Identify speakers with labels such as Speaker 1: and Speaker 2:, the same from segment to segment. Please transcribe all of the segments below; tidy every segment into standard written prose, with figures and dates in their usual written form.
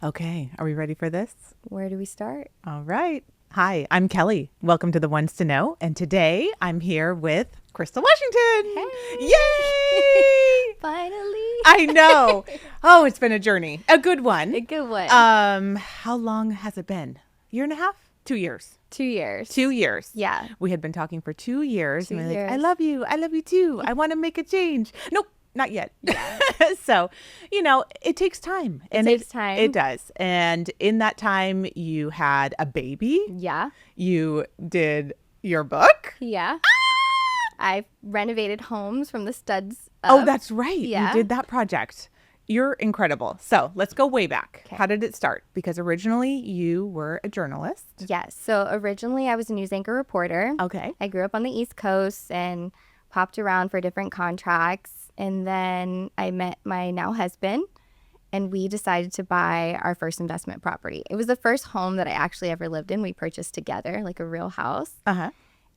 Speaker 1: Okay, are we ready for this?
Speaker 2: Where do we start?
Speaker 1: All right. Hi, I'm Kelly. Welcome to The Ones to Know. And today I'm here with Crystal Washington.
Speaker 2: Hey.
Speaker 1: Yay!
Speaker 2: Finally.
Speaker 1: I know. Oh, it's been a journey. A good one.
Speaker 2: A good one.
Speaker 1: How long has it been? Year and a half? 2 years.
Speaker 2: 2 years.
Speaker 1: 2 years.
Speaker 2: Yeah.
Speaker 1: We had been talking for 2 years.
Speaker 2: 2
Speaker 1: and we're like,
Speaker 2: years.
Speaker 1: I love you. I love you too. I want to make a change. Nope. Not yet.
Speaker 2: Yeah.
Speaker 1: So, it takes time.
Speaker 2: It takes time.
Speaker 1: It does. And in that time, you had a baby.
Speaker 2: Yeah.
Speaker 1: You did your book.
Speaker 2: Yeah. I renovated homes from the studs
Speaker 1: Oh,
Speaker 2: up.
Speaker 1: that's right.
Speaker 2: Yeah.
Speaker 1: You did that project. You're incredible. So let's go way back.
Speaker 2: Okay.
Speaker 1: How did it start? Because originally you were a journalist.
Speaker 2: Yes. So originally I was a news anchor reporter.
Speaker 1: Okay.
Speaker 2: I grew up on the East Coast and popped around for different contracts. And then I met my now husband, and we decided to buy our first investment property. It was the first home that I actually ever lived in. We purchased together, like a real house.
Speaker 1: Uh-huh.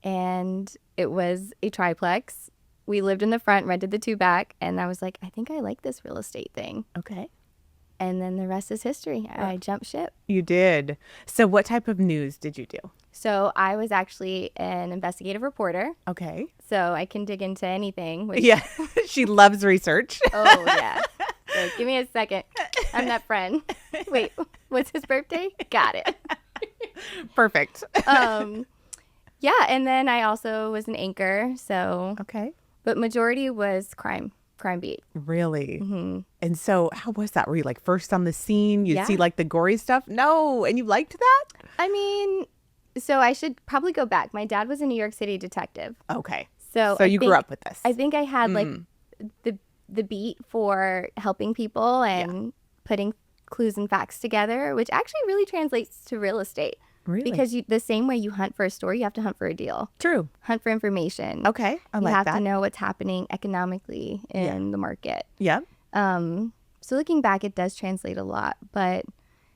Speaker 2: And it was a triplex. We lived in the front, rented the 2 back, and I was like, I think I like this real estate thing.
Speaker 1: Okay.
Speaker 2: And then the rest is history. I jumped ship.
Speaker 1: You did. So what type of news did you do?
Speaker 2: So I was actually an investigative reporter,
Speaker 1: Okay.
Speaker 2: so I can dig into anything. Which,
Speaker 1: Yeah. She loves research.
Speaker 2: Oh, yeah. So give me a second. I'm that friend. Wait, what's his birthday? Got it.
Speaker 1: Perfect.
Speaker 2: Yeah, and then I also was an anchor, so,
Speaker 1: Okay.
Speaker 2: but majority was crime beat.
Speaker 1: Really?
Speaker 2: Mm-hmm.
Speaker 1: And so how was that? Were you like first on the scene? You'd
Speaker 2: Yeah.
Speaker 1: see like the gory stuff? No. And you liked that?
Speaker 2: I mean, so I should probably go back. My dad was a New York City detective.
Speaker 1: Okay.
Speaker 2: So
Speaker 1: you grew up with this.
Speaker 2: I think I had like the beat for helping people and putting clues and facts together, which actually really translates to real estate.
Speaker 1: Really?
Speaker 2: Because the same way you hunt for a story, you have to hunt for a deal.
Speaker 1: True.
Speaker 2: Hunt for information.
Speaker 1: Okay. I
Speaker 2: You
Speaker 1: like
Speaker 2: have
Speaker 1: that.
Speaker 2: to know what's happening economically in the market.
Speaker 1: Yep.
Speaker 2: So looking back, it does translate a lot. But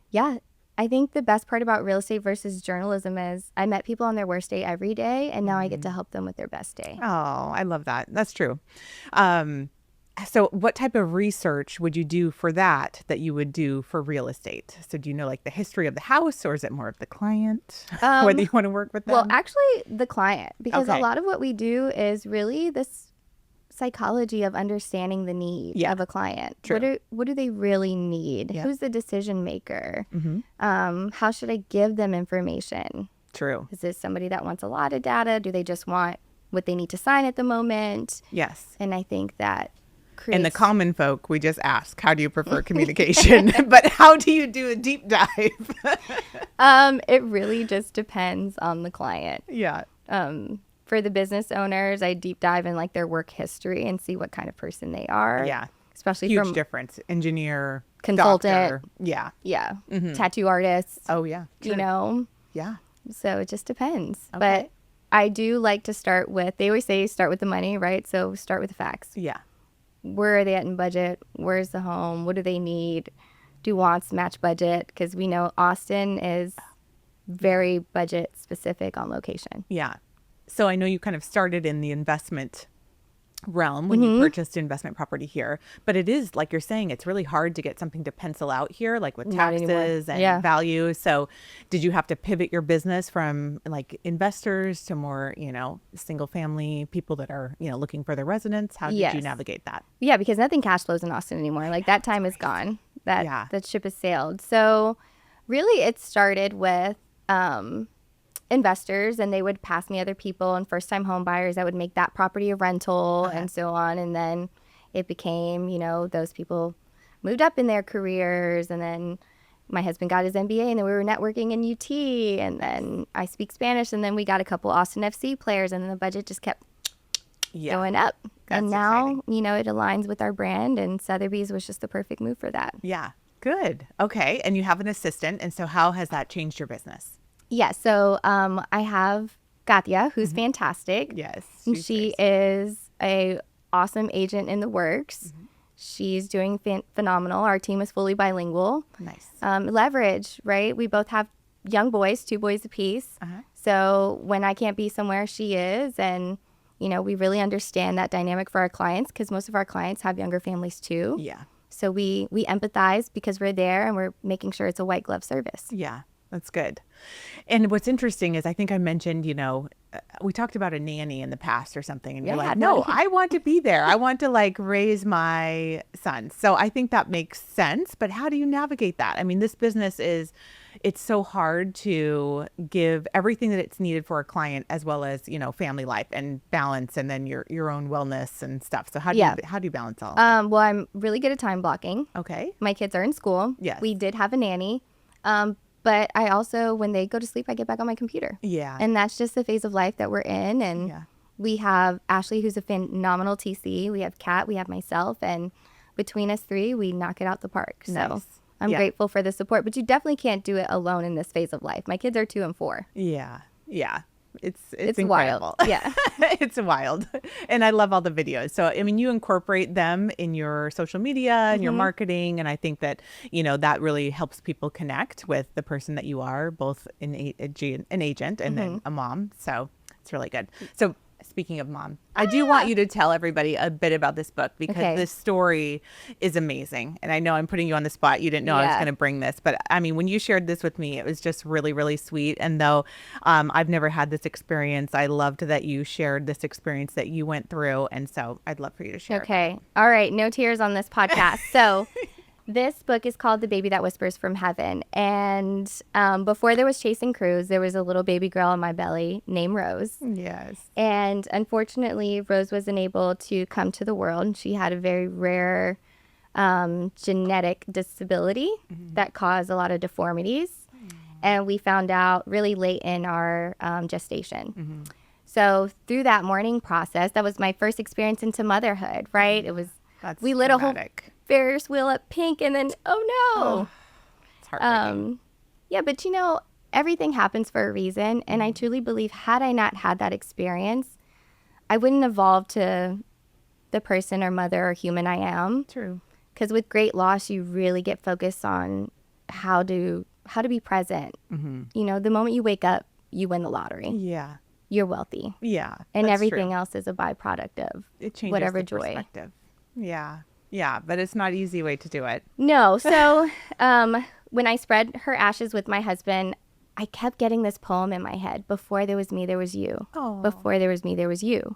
Speaker 2: yeah, I think the best part about real estate versus journalism is I met people on their worst day every day, and now I get to help them with their best day.
Speaker 1: Oh, I love that. That's true. So what type of research would you do for that you would do for real estate? So do you know like the history of the house, or is it more of the client, whether you want to work with them?
Speaker 2: Well, actually, the client, because
Speaker 1: Okay.
Speaker 2: a lot of what we do is really this psychology of understanding the need of a client.
Speaker 1: True.
Speaker 2: What do they really need?
Speaker 1: Yep.
Speaker 2: Who's the decision maker?
Speaker 1: Mm-hmm.
Speaker 2: How should I give them information?
Speaker 1: True.
Speaker 2: Is this somebody that wants a lot of data? Do they just want what they need to sign at the moment?
Speaker 1: Yes.
Speaker 2: And I think that creates...
Speaker 1: And the common folk, we just ask, how do you prefer communication? But how do you do a deep dive?
Speaker 2: It really just depends on the client.
Speaker 1: Yeah.
Speaker 2: For the business owners, I deep dive in like their work history and see what kind of person they are.
Speaker 1: Yeah.
Speaker 2: Especially
Speaker 1: Huge
Speaker 2: from
Speaker 1: difference. Engineer,
Speaker 2: Consultant.
Speaker 1: doctor. Yeah.
Speaker 2: tattoo artists,
Speaker 1: Oh, yeah. True.
Speaker 2: you know.
Speaker 1: Yeah.
Speaker 2: So it just depends.
Speaker 1: Okay.
Speaker 2: But I do like to start with, they always say start with the money, right? So start with the facts.
Speaker 1: Yeah.
Speaker 2: Where are they at in budget? Where's the home? What do they need? Do wants match budget? Because we know Austin is very budget specific on location.
Speaker 1: Yeah. So I know you kind of started in the investment realm when you purchased investment property here, but it is like you're saying, it's really hard to get something to pencil out here, like with
Speaker 2: Not anymore.
Speaker 1: taxes and value. So did you have to pivot your business from like investors to more, single family people that are, looking for their residence? How did you
Speaker 2: Yes.
Speaker 1: navigate that?
Speaker 2: Yeah, because nothing cash flows in Austin anymore. Like that time is gone. That ship has sailed. So really it started with investors, and they would pass me other people and first time home buyers that would make that property a rental and so on. And then it became, those people moved up in their careers, and then my husband got his MBA, and then we were networking in UT, and then I speak Spanish, and then we got a couple Austin FC players, and then the budget just kept going up. And now,
Speaker 1: exciting.
Speaker 2: it aligns with our brand, and Sotheby's was just the perfect move for that.
Speaker 1: Yeah. Good. Okay. And you have an assistant. And so how has that changed your business?
Speaker 2: Yeah, so I have Katia, who's fantastic.
Speaker 1: Yes.
Speaker 2: And
Speaker 1: she's
Speaker 2: she
Speaker 1: great.
Speaker 2: is a awesome agent in the works. She's doing phenomenal. Our team is fully bilingual.
Speaker 1: Nice.
Speaker 2: Leverage, right? We both have young boys, 2 boys apiece. So when I can't be somewhere, she is. And, we really understand that dynamic for our clients, because most of our clients have younger families too.
Speaker 1: Yeah.
Speaker 2: So we empathize because we're there and we're making sure it's a white glove service.
Speaker 1: Yeah, that's good. And what's interesting is I think I mentioned, we talked about a nanny in the past or something, and you're
Speaker 2: Yeah,
Speaker 1: like,
Speaker 2: no.
Speaker 1: no, I want to be there. I want to like raise my son. So I think that makes sense. But how do you navigate that? I mean, this business it's so hard to give everything that it's needed for a client as well as, family life and balance and then your own wellness and stuff. So how do you balance all of that?
Speaker 2: Well, I'm really good at time blocking.
Speaker 1: Okay.
Speaker 2: My kids are in school.
Speaker 1: Yes.
Speaker 2: We did have a nanny. But I also, when they go to sleep, I get back on my computer.
Speaker 1: Yeah.
Speaker 2: And that's just the phase of life that we're in. And we have Ashley, who's a phenomenal TC. We have Kat, we have myself. And between us three, we knock it out the park. So
Speaker 1: Nice.
Speaker 2: I'm grateful for the support. But you definitely can't do it alone in this phase of life. My kids are 2 and 4.
Speaker 1: Yeah. Yeah. It's
Speaker 2: wild.
Speaker 1: incredible.
Speaker 2: Yeah.
Speaker 1: It's wild. And I love all the videos. So, I mean, you incorporate them in your social media and your marketing. And I think that, that really helps people connect with the person that you are, both an agent and then a mom. So it's really good. So speaking of mom, I do want you to tell everybody a bit about this book because this story is amazing. And I know I'm putting you on the spot. You didn't know I was going to bring this. But I mean, when you shared this with me, it was just really, really sweet. And though I've never had this experience, I loved that you shared this experience that you went through. And so I'd love for you to share.
Speaker 2: Okay. All right. No tears on this podcast. So this book is called The Baby That Whispers from Heaven. And before there was Chasing Cruise, there was a little baby girl in my belly named Rose.
Speaker 1: Yes.
Speaker 2: And unfortunately, Rose wasn't able to come to the world. She had a very rare genetic disability that caused a lot of deformities. And we found out really late in our gestation. So through that mourning process, that was my first experience into motherhood, right? It was, we lit
Speaker 1: traumatic.
Speaker 2: a whole Ferris wheel up pink and then, oh no.
Speaker 1: It's heartbreaking.
Speaker 2: Yeah, but everything happens for a reason. And I truly believe had I not had that experience, I wouldn't evolve to the person or mother or human I am.
Speaker 1: True.
Speaker 2: Because with great loss, you really get focused on how to be present. The moment you wake up, you win the lottery.
Speaker 1: Yeah.
Speaker 2: You're wealthy.
Speaker 1: Yeah.
Speaker 2: And
Speaker 1: that's
Speaker 2: everything
Speaker 1: true.
Speaker 2: else is a byproduct of
Speaker 1: It changes
Speaker 2: whatever
Speaker 1: the
Speaker 2: joy.
Speaker 1: perspective. Yeah. Yeah. But it's not an easy way to do it.
Speaker 2: No. So when I spread her ashes with my husband, I kept getting this poem in my head. Before there was me, there was you.
Speaker 1: Oh.
Speaker 2: Before there was me, there was you.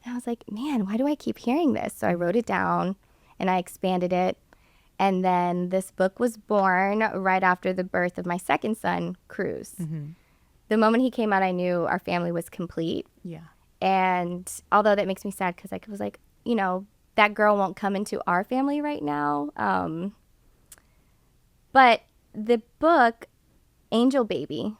Speaker 2: And I was like, man, why do I keep hearing this? So I wrote it down and I expanded it. And then this book was born right after the birth of my second son, Cruz. The moment he came out, I knew our family was complete.
Speaker 1: Yeah.
Speaker 2: And although that makes me sad because I was like, that girl won't come into our family right now. But the book, Angel Baby,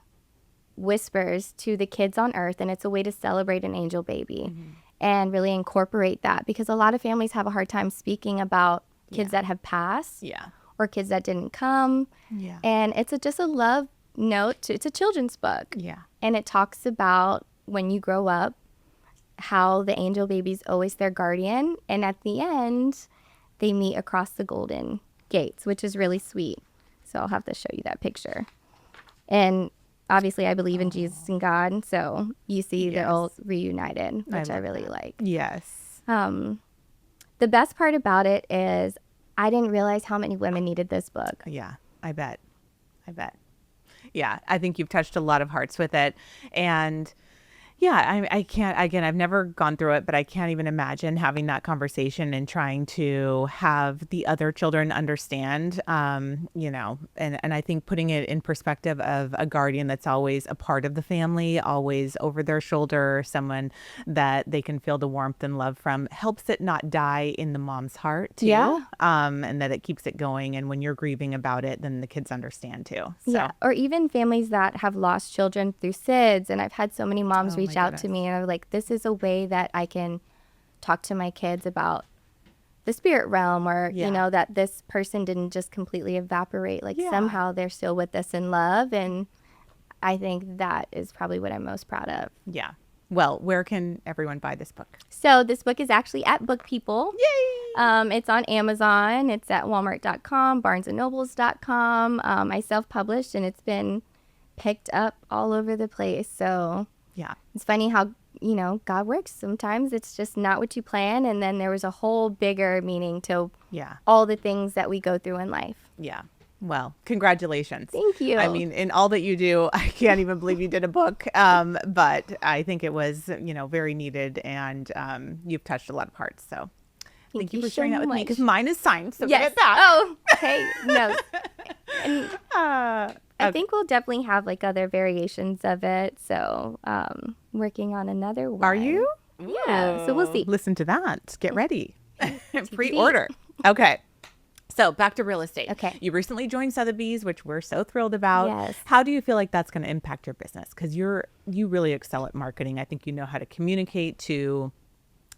Speaker 2: whispers to the kids on earth, and it's a way to celebrate an angel baby and really incorporate that because a lot of families have a hard time speaking about kids that have passed or kids that didn't come.
Speaker 1: Yeah.
Speaker 2: And it's just a love note. It's a children's book.
Speaker 1: Yeah.
Speaker 2: And it talks about when you grow up, how the angel baby's always their guardian. And at the end, they meet across the golden gates, which is really sweet. So I'll have to show you that picture. And obviously, I believe in Jesus and God. So you see they're all reunited, which I really like.
Speaker 1: Yes.
Speaker 2: The best part about it is I didn't realize how many women needed this book.
Speaker 1: Yeah, I bet. Yeah, I think you've touched a lot of hearts with it. And yeah, I can't, again, I've never gone through it, but I can't even imagine having that conversation and trying to have the other children understand, and I think putting it in perspective of a guardian that's always a part of the family, always over their shoulder, someone that they can feel the warmth and love from, helps it not die in the mom's heart too.
Speaker 2: Yeah.
Speaker 1: And that it keeps it going. And when you're grieving about it, then the kids understand too. So.
Speaker 2: Yeah. Or even families that have lost children through SIDS. And I've had so many moms reach out to me and are like, this is a way that I can talk to my kids about the spirit realm or, that this person didn't just completely evaporate. Like somehow they're still with us in love. And I think that is probably what I'm most proud of.
Speaker 1: Yeah. Well, where can everyone buy this book?
Speaker 2: So this book is actually at Book People.
Speaker 1: Yay!
Speaker 2: It's on Amazon. It's at Walmart.com, BarnesandNobles.com. I self-published and it's been picked up all over the place. So
Speaker 1: yeah,
Speaker 2: it's funny how, God works. Sometimes it's just not what you plan. And then there was a whole bigger meaning to
Speaker 1: Yeah.
Speaker 2: all the things that we go through in life.
Speaker 1: Yeah. Well, congratulations.
Speaker 2: Thank you.
Speaker 1: I mean, in all that you do, I can't even believe you did a book. But I think it was, very needed, and you've touched a lot of hearts. So thank you for sharing that with me, because mine is signed. So
Speaker 2: yes.
Speaker 1: get it back.
Speaker 2: Oh, okay. No. And
Speaker 1: Okay.
Speaker 2: I think we'll definitely have like other variations of it. So working on another one.
Speaker 1: Are you?
Speaker 2: Yeah. So we'll see.
Speaker 1: Listen to that. Get ready. Pre-order. Okay. So back to real estate.
Speaker 2: Okay.
Speaker 1: You recently joined Sotheby's, which we're so thrilled about.
Speaker 2: Yes.
Speaker 1: How do you feel like that's going to impact your business? Because you really excel at marketing. I think you know how to communicate to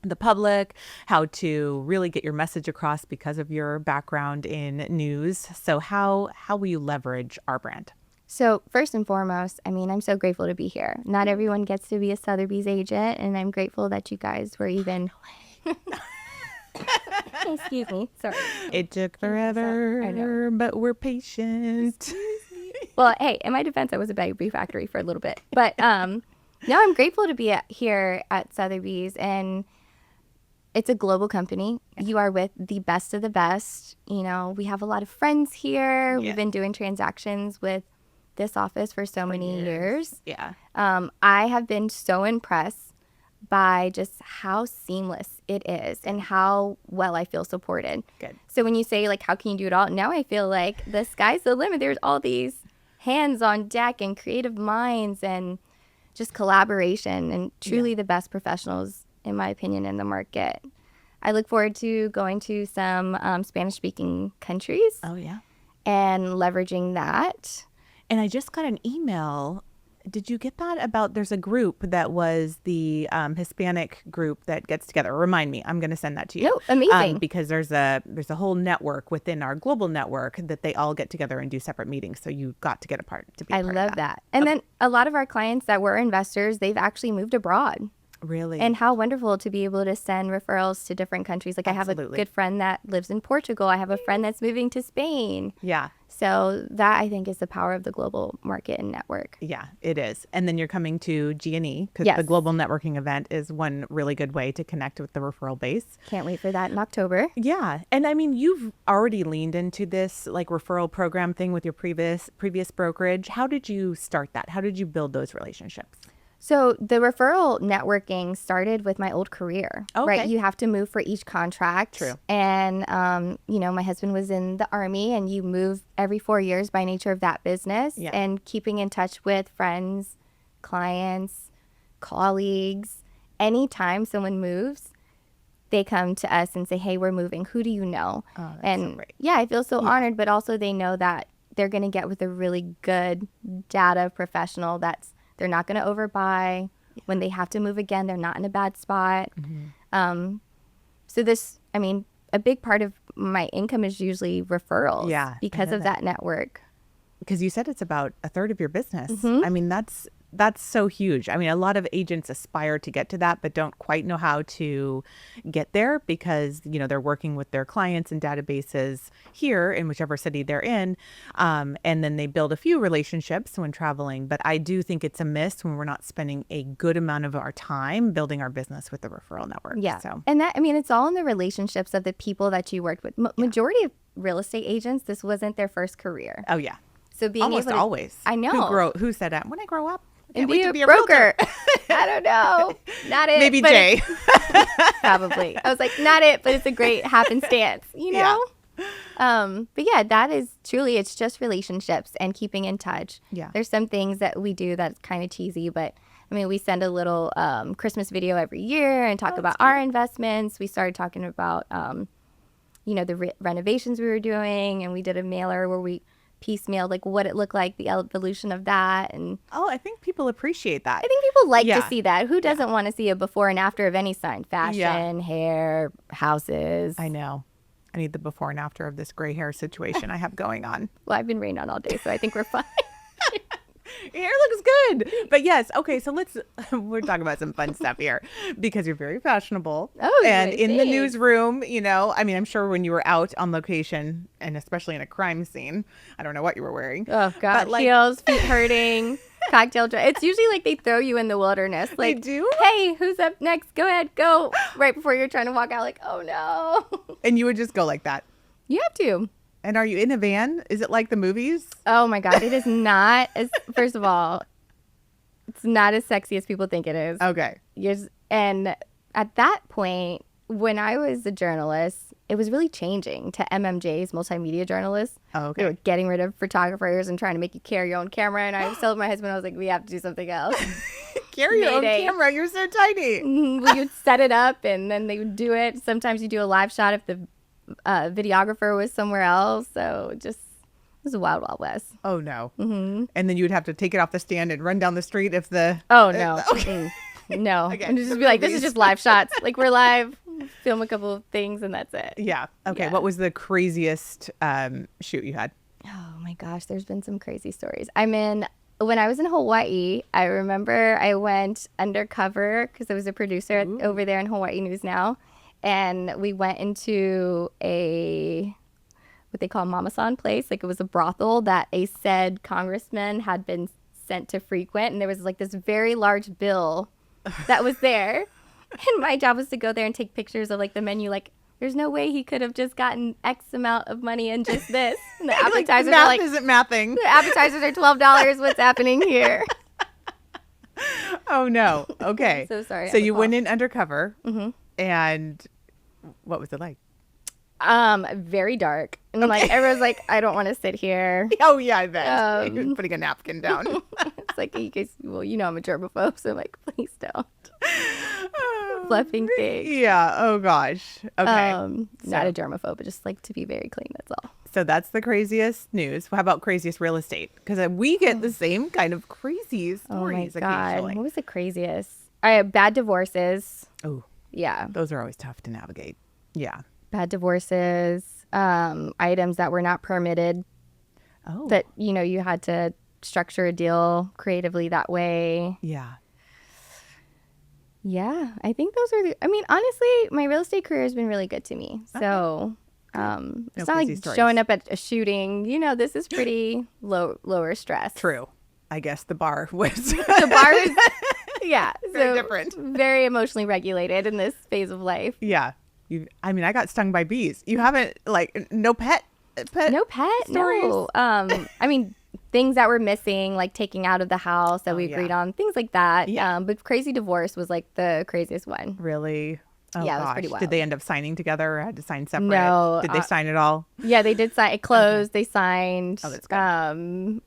Speaker 1: the public, how to really get your message across because of your background in news. So how will you leverage our brand?
Speaker 2: So first and foremost, I mean, I'm so grateful to be here. Not everyone gets to be a Sotheby's agent, and I'm grateful that you guys were even... Excuse me. Sorry.
Speaker 1: It took forever,
Speaker 2: I know.
Speaker 1: but we're patient.
Speaker 2: Well, hey, in my defense, I was a baby factory for a little bit. But no, I'm grateful to be here at Sotheby's, and it's a global company. You are with the best of the best. We have a lot of friends here.
Speaker 1: Yeah.
Speaker 2: We've been doing transactions with this office for so many years.
Speaker 1: Yeah.
Speaker 2: I have been so impressed by just how seamless it is and how well I feel supported.
Speaker 1: Good.
Speaker 2: So when you say, like, how can you do it all? Now I feel like the sky's the limit. There's all these hands on deck and creative minds and just collaboration and truly the best professionals, in my opinion, in the market. I look forward to going to some Spanish-speaking countries.
Speaker 1: Oh, yeah.
Speaker 2: And leveraging that.
Speaker 1: And I just got an email. Did you get that about there's a group that was the Hispanic group that gets together? Remind me. I'm going to send that to you.
Speaker 2: Oh, amazing.
Speaker 1: Because there's a whole network within our global network that they all get together and do separate meetings. So you got to get a part to be a
Speaker 2: I
Speaker 1: part
Speaker 2: love
Speaker 1: of
Speaker 2: that. And then a lot of our clients that were investors, they've actually moved abroad.
Speaker 1: Really?
Speaker 2: And how wonderful to be able to send referrals to different countries. Like
Speaker 1: Absolutely.
Speaker 2: I have a good friend that lives in Portugal. I have a friend that's moving to Spain.
Speaker 1: Yeah.
Speaker 2: So that, I think, is the power of the global market and network.
Speaker 1: Yeah, it is. And then you're coming to G&E because
Speaker 2: Yes.
Speaker 1: the global networking event is one really good way to connect with the referral base.
Speaker 2: Can't wait for that in October.
Speaker 1: Yeah. And I mean, you've already leaned into this like referral program thing with your previous brokerage. How did you start that? How did you build those relationships?
Speaker 2: So the referral networking started with my old career,
Speaker 1: Okay.
Speaker 2: right? You have to move for each contract.
Speaker 1: True.
Speaker 2: And, my husband was in the Army, and you move every 4 years by nature of that business.
Speaker 1: Yeah.
Speaker 2: And keeping in touch with friends, clients, colleagues. Anytime someone moves, they come to us and say, hey, we're moving. Who do you know?
Speaker 1: Oh, that's
Speaker 2: and
Speaker 1: so great.
Speaker 2: yeah, I feel so honored, but also they know that they're going to get with a really good data professional they're not going to overbuy. When they have to move again, they're not in a bad spot.
Speaker 1: Mm-hmm.
Speaker 2: So a big part of my income is usually referrals.
Speaker 1: Yeah, I
Speaker 2: because
Speaker 1: know
Speaker 2: of that network.
Speaker 1: Because you said it's about a third of your business.
Speaker 2: Mm-hmm.
Speaker 1: I mean, that's so huge. I mean, a lot of agents aspire to get to that, but don't quite know how to get there because, they're working with their clients and databases here in whichever city they're in. And then they build a few relationships when traveling. But I do think it's a miss when we're not spending a good amount of our time building our business with the referral network.
Speaker 2: Yeah.
Speaker 1: So.
Speaker 2: And it's all in the relationships of the people that you worked with. Majority of real estate agents, this wasn't their first career.
Speaker 1: Oh, yeah.
Speaker 2: So being
Speaker 1: Almost
Speaker 2: able to,
Speaker 1: always.
Speaker 2: I know.
Speaker 1: Who said that? When I grow up, I
Speaker 2: And
Speaker 1: can't wait
Speaker 2: be
Speaker 1: to
Speaker 2: a
Speaker 1: be a
Speaker 2: broker.
Speaker 1: realtor.
Speaker 2: I don't know. Not it.
Speaker 1: Maybe
Speaker 2: but
Speaker 1: Jay.
Speaker 2: Probably. I was like, not it, but it's a great happenstance,
Speaker 1: Yeah.
Speaker 2: But yeah, that is truly, it's just relationships and keeping in touch.
Speaker 1: Yeah.
Speaker 2: There's some things that we do that's kind of cheesy, but we send a little Christmas video every year and talk about our investments. We started talking about, the renovations we were doing, and we did a mailer where we piecemealed like what it looked like, the evolution of that. And
Speaker 1: Oh, I think people appreciate that.
Speaker 2: I think people like
Speaker 1: Yeah.
Speaker 2: to see that. Who doesn't want to see a before and after of any sign? Fashion, hair, houses.
Speaker 1: I know. I need the before and after of this gray hair situation I have going on.
Speaker 2: Well, I've been rained on all day, so I think we're fine.
Speaker 1: Your hair looks good. But yes, okay, so we're talking about some fun stuff here because you're very fashionable.
Speaker 2: Oh,
Speaker 1: and
Speaker 2: good,
Speaker 1: in the
Speaker 2: thanks.
Speaker 1: newsroom, I'm sure when you were out on location and especially in a crime scene, I don't know what you were wearing.
Speaker 2: Oh, God.
Speaker 1: But,
Speaker 2: Heels, feet hurting, cocktail dress. It's usually like they throw you in the wilderness. Like,
Speaker 1: They do?
Speaker 2: Hey, who's up next? Go ahead, go. Right before you're trying to walk out, like, oh, no.
Speaker 1: And you would just go like that.
Speaker 2: You have to.
Speaker 1: And are you in a van? Is it like the movies?
Speaker 2: Oh my God. It is not as, first of all, it's not as sexy as people think it is.
Speaker 1: Okay.
Speaker 2: And at that point, when I was a journalist, it was really changing to MMJs, multimedia journalists.
Speaker 1: Oh, okay.
Speaker 2: They were getting rid of photographers and trying to make you carry your own camera. And I was telling my husband, I was like, we have to do something else.
Speaker 1: Carry your own camera. You're so tiny.
Speaker 2: We would set it up and then they would do it. Sometimes you do a live shot if the videographer was somewhere else. So just, it was a wild, wild west.
Speaker 1: Oh, no. Mm-hmm. And then you would have to take it off the stand and run down the street if the...
Speaker 2: Oh, no.
Speaker 1: Okay.
Speaker 2: No.
Speaker 1: Okay.
Speaker 2: And just be like, this is just live shots. Like, we're live, film a couple of things, and that's it.
Speaker 1: Yeah. Okay.
Speaker 2: Yeah.
Speaker 1: What was the craziest shoot you had?
Speaker 2: Oh, my gosh. There's been some crazy stories. When I was in Hawaii, I remember I went undercover because I was a producer over there in Hawaii News Now. And we went into what they call mama-san place. Like, it was a brothel that a said congressman had been sent to frequent. And there was like this very large bill that was there. And my job was to go there and take pictures of like the menu. Like, there's no way he could have just gotten X amount of money in just this. And the appetizers
Speaker 1: math
Speaker 2: are like,
Speaker 1: isn't mathing.
Speaker 2: the appetizers are $12. What's happening here?
Speaker 1: Oh, no. Okay.
Speaker 2: So sorry.
Speaker 1: So you went in undercover. Mm-hmm. And what was it like?
Speaker 2: Very dark. And like, everyone's like, I don't want to sit here.
Speaker 1: Oh, yeah, I bet. Putting a napkin down.
Speaker 2: It's like, you guys, well, you know I'm a germaphobe, so I'm like, please don't. Fluffing things.
Speaker 1: Yeah. Oh, gosh. Okay.
Speaker 2: Not a germaphobe, but just like to be very clean. That's all.
Speaker 1: So that's the craziest news. How about craziest real estate? Because we get the same kind of crazy stories
Speaker 2: Oh my God.
Speaker 1: occasionally.
Speaker 2: What was the craziest? I have bad divorces.
Speaker 1: Oh,
Speaker 2: Yeah.
Speaker 1: those are always tough to navigate. Yeah.
Speaker 2: Bad divorces. Items that were not permitted.
Speaker 1: Oh.
Speaker 2: That, you had to structure a deal creatively that way.
Speaker 1: Yeah.
Speaker 2: Yeah, I think those are honestly, my real estate career has been really good to me. So it's not like showing up at a shooting. This is pretty lower stress.
Speaker 1: True. I guess the bar was...
Speaker 2: The bar was, yeah.
Speaker 1: Very different.
Speaker 2: Very emotionally regulated in this phase of life.
Speaker 1: Yeah. I got stung by bees. You haven't, like, no pet
Speaker 2: No pet?
Speaker 1: stories?
Speaker 2: No. Things that were missing, like taking out of the house that we agreed on, things like that.
Speaker 1: Yeah.
Speaker 2: But crazy divorce was like the craziest one.
Speaker 1: Really? Oh,
Speaker 2: Yeah, it was
Speaker 1: gosh.
Speaker 2: pretty wild.
Speaker 1: Did they end up signing together or had to sign separate?
Speaker 2: No,
Speaker 1: Did they sign it all?
Speaker 2: Yeah, they did sign. It closed. They signed.
Speaker 1: Oh, that's good.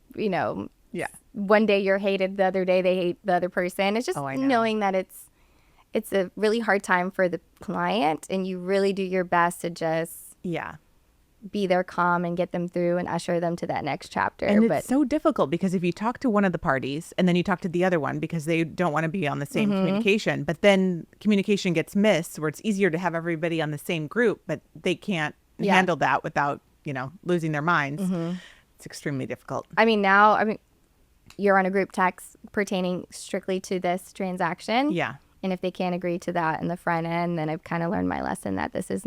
Speaker 1: Yeah.
Speaker 2: One day you're hated, the other day they hate the other person. It's just
Speaker 1: Oh, I know.
Speaker 2: knowing that it's a really hard time for the client, and you really do your best to just
Speaker 1: Yeah.
Speaker 2: be there calm and get them through and usher them to that next chapter.
Speaker 1: And it's so difficult because if you talk to one of the parties and then you talk to the other one because they don't want to be on the same communication, but then communication gets missed where it's easier to have everybody on the same group, but they can't handle that without, losing their minds. It's extremely difficult.
Speaker 2: Now, you're on a group text pertaining strictly to this transaction.
Speaker 1: Yeah.
Speaker 2: And if they can't agree to that in the front end, then I've kind of learned my lesson that this is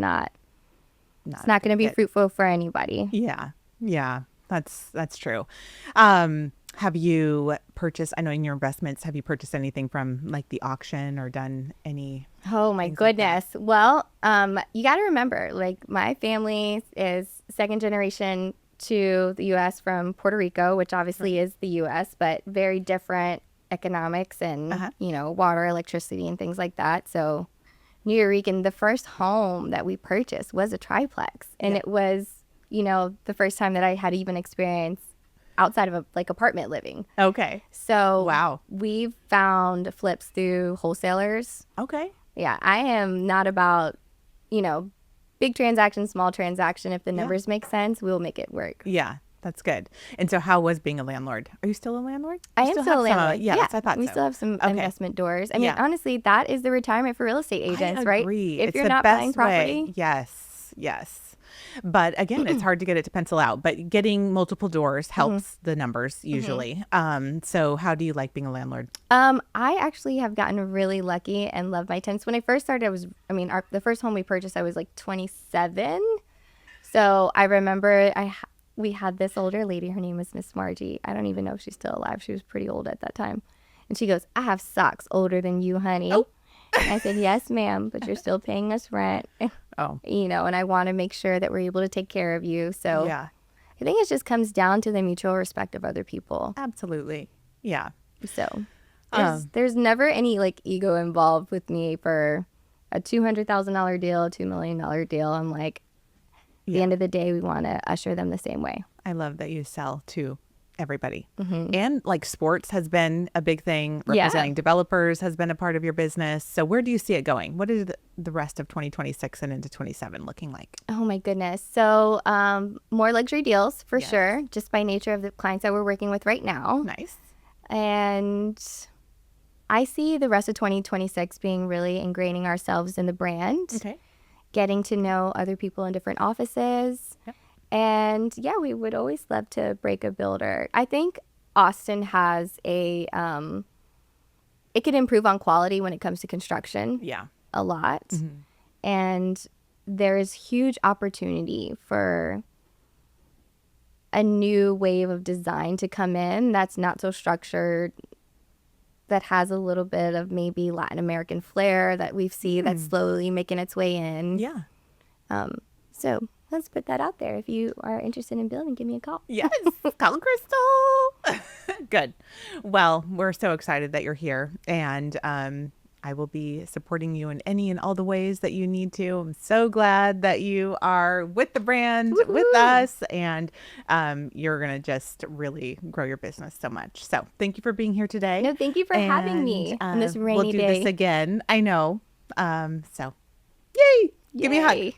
Speaker 2: it's not going to be fruitful for anybody.
Speaker 1: Yeah. Yeah. That's true. Have you purchased, I know in your investments, have you purchased anything from like the auction or done any?
Speaker 2: Oh my goodness. Well, you got to remember, like, my family is second generation to the U.S. from Puerto Rico, which obviously is the U.S., but very different economics and, water, electricity and things like that. So New Eurekan, the first home that we purchased was a triplex. And it was, the first time that I had even experienced outside of apartment living.
Speaker 1: Okay.
Speaker 2: So
Speaker 1: wow,
Speaker 2: we've found flips through wholesalers.
Speaker 1: Okay.
Speaker 2: Yeah, I am not about, big transaction, small transaction. If the numbers make sense, we'll make it work.
Speaker 1: Yeah, that's good. And so how was being a landlord? Are you still a landlord?
Speaker 2: I am still a landlord.
Speaker 1: Yeah, I thought
Speaker 2: we
Speaker 1: so.
Speaker 2: still have some investment doors. Honestly, that is the retirement for real estate agents,
Speaker 1: I agree.
Speaker 2: right? If
Speaker 1: it's
Speaker 2: you're
Speaker 1: the
Speaker 2: not
Speaker 1: best
Speaker 2: buying property.
Speaker 1: way. Yes. But again, it's hard to get it to pencil out. But getting multiple doors helps the numbers usually. So how do you like being a landlord?
Speaker 2: I actually have gotten really lucky and love my tenants. When I first started, the first home we purchased, I was like 27. So I remember we had this older lady. Her name was Miss Margie. I don't even know if she's still alive. She was pretty old at that time. And she goes, I have socks older than you, honey. Oh. And I said, yes, ma'am, but you're still paying us rent.
Speaker 1: Oh,
Speaker 2: and I want to make sure that we're able to take care of you. So
Speaker 1: yeah,
Speaker 2: I think it just comes down to the mutual respect of other people.
Speaker 1: absolutely. Yeah.
Speaker 2: So
Speaker 1: Um,
Speaker 2: there's never any like ego involved with me for a $200,000 deal, $2 million deal. I'm like, at the
Speaker 1: yeah.
Speaker 2: end of the day, we want to usher them the same way.
Speaker 1: I love that you sell to everybody.
Speaker 2: Mm-hmm.
Speaker 1: And like sports has been a big thing.
Speaker 2: Yeah.
Speaker 1: Representing developers has been a part of your business. So where do you see it going? What is the rest of 2026 and into 27 looking like?
Speaker 2: Oh my goodness. So more luxury deals for
Speaker 1: Yes.
Speaker 2: sure, just by nature of the clients that we're working with right now.
Speaker 1: Nice.
Speaker 2: And I see the rest of 2026 being really ingraining ourselves in the brand,
Speaker 1: Okay.
Speaker 2: getting to know other people in different offices.
Speaker 1: Yep.
Speaker 2: And yeah, we would always love to break a builder. I think Austin has it could improve on quality when it comes to construction
Speaker 1: Yeah.
Speaker 2: a lot.
Speaker 1: Mm-hmm.
Speaker 2: And there is huge opportunity for a new wave of design to come in that's not so structured, that has a little bit of maybe Latin American flair that we see that's slowly making its way in.
Speaker 1: Yeah.
Speaker 2: So let's put that out there. If you are interested in building, give me a call.
Speaker 1: Yes. Call Crystal. Good. Well, we're so excited that you're here. And I will be supporting you in any and all the ways that you need to. I'm so glad that you are with the brand, with us, and you're going to just really grow your business so much. So thank you for being here today.
Speaker 2: No, thank you for having me on this rainy
Speaker 1: we'll do
Speaker 2: day.
Speaker 1: this again. I know. So yay. Give me a hug.
Speaker 2: Yay.